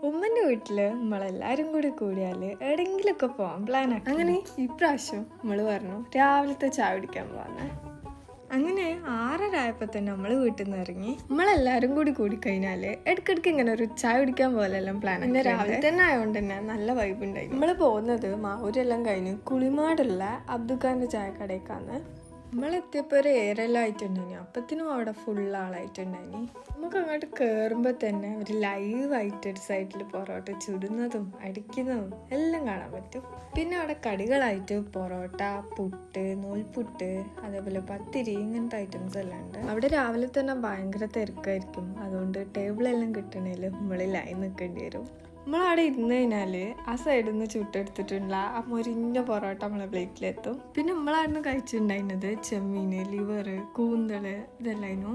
ഉമ്മൻ്റെ വീട്ടിൽ നമ്മളെല്ലാവരും കൂടി കൂടിയാൽ എവിടെയെങ്കിലുമൊക്കെ പോകാൻ പ്ലാനാക്കി. അങ്ങനെ ഇപ്രാവശ്യം നമ്മൾ പറഞ്ഞു രാവിലത്തെ ചായ കുടിക്കാൻ പോകാന്ന്. അങ്ങനെ 6:30 ആയപ്പോൾ തന്നെ നമ്മൾ വീട്ടിൽ നിന്ന് ഇറങ്ങി. നമ്മളെല്ലാവരും കൂടി കൂടിക്കഴിഞ്ഞാൽ ഇടയ്ക്കിടയ്ക്ക് ഇങ്ങനെ ഒരു ചായ കുടിക്കാൻ പോലെല്ലാം പ്ലാൻ. പിന്നെ രാവിലെ തന്നെ ആയതുകൊണ്ട് തന്നെ നല്ല വൈബ് ഉണ്ടായി. നമ്മൾ പോകുന്നത് മാവൂരെല്ലാം കഴിഞ്ഞ് കുളിമാടുള്ള അബ്ദുഖാൻ്റെ ചായക്കടയ്ക്കാണ്. നമ്മളെത്തിയപ്പോൾ ഒരു ഏറെല്ലാം ആയിട്ടുണ്ടായിനി. അപ്പത്തിനും അവിടെ ഫുൾ ആളായിട്ടുണ്ടായിനി. നമുക്ക് അങ്ങോട്ട് കയറുമ്പോൾ തന്നെ ഒരു ലൈവായിട്ട് ഒരു സൈഡിൽ പൊറോട്ട ചുടുന്നതും അടിക്കുന്നതും എല്ലാം കാണാൻ പറ്റും. പിന്നെ അവിടെ കടികളായിട്ട് പൊറോട്ട, പുട്ട്, നൂൽപുട്ട്, അതേപോലെ പത്തിരി, ഇങ്ങനത്തെ ഐറ്റംസ് എല്ലാം ഉണ്ട്. അവിടെ രാവിലെ തന്നെ ഭയങ്കര തിരക്കായിരിക്കും. അതുകൊണ്ട് ടേബിളെല്ലാം കിട്ടണേൽ നമ്മൾ ലൈൻ നിൽക്കേണ്ടി വരും. നമ്മളവിടെ ഇരുന്ന് കഴിഞ്ഞാൽ ആ സൈഡിൽ നിന്ന് ചുട്ടെടുത്തിട്ടുള്ള ആ മൊരിഞ്ഞ പൊറോട്ട നമ്മളെ പ്ലേറ്റിലെത്തും. പിന്നെ നമ്മളവിടുന്ന് കഴിച്ചിട്ടുണ്ടായിരുന്നത് ചെമ്മീൻ, ലിവർ, കൂന്തൾ ഇതെല്ലായിരുന്നു.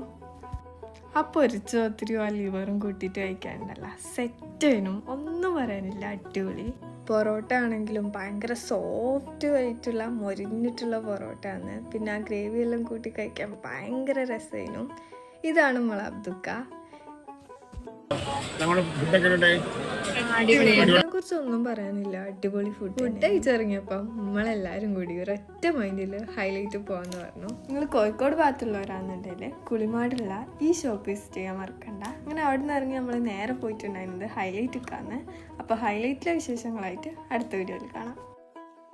ആ പൊരിച്ച ഒത്തിരിയോ ആ ലിവറും കൂട്ടിയിട്ട് കഴിക്കാനുണ്ടല്ലോ, സെറ്റായിരുന്നു, ഒന്നും പറയാനില്ല, അടിപൊളി. പൊറോട്ട ആണെങ്കിലും ഭയങ്കര സോഫ്റ്റ് ആയിട്ടുള്ള മൊരിഞ്ഞിട്ടുള്ള പൊറോട്ട ആണ്. പിന്നെ ആ ഗ്രേവി എല്ലാം കൂട്ടി കഴിക്കാൻ ഭയങ്കര രസമായിരുന്നു. ഇതാണ് നമ്മളെ അബ്ദുക്ക. ഇതിനെ കുറിച്ച് ഒന്നും പറയാനില്ല, അടിപൊളി ഫുഡ് കഴിച്ചിറങ്ങിയപ്പം നമ്മളെല്ലാരും കൂടി ഒരൊറ്റ മൈൻഡിൽ ഹൈലൈറ്റ് പോവാന്ന് പറഞ്ഞു. നിങ്ങൾ കോഴിക്കോട് ഭാഗത്തുള്ളവരാണെന്നുണ്ടെങ്കിൽ കുളിമാടുള്ള ഈ ഷോപ്പ് വിസിറ്റ് ചെയ്യാൻ മറക്കണ്ട. അങ്ങനെ അവിടെ നിന്ന് ഇറങ്ങി നമ്മൾ നേരെ പോയിട്ടുണ്ടായിരുന്നത് ഹൈലൈറ്റ് കാന്ന്. അപ്പോൾ ഹൈലൈറ്റിലെ വിശേഷങ്ങളായിട്ട് അടുത്ത വീഡിയോയിൽ കാണാം.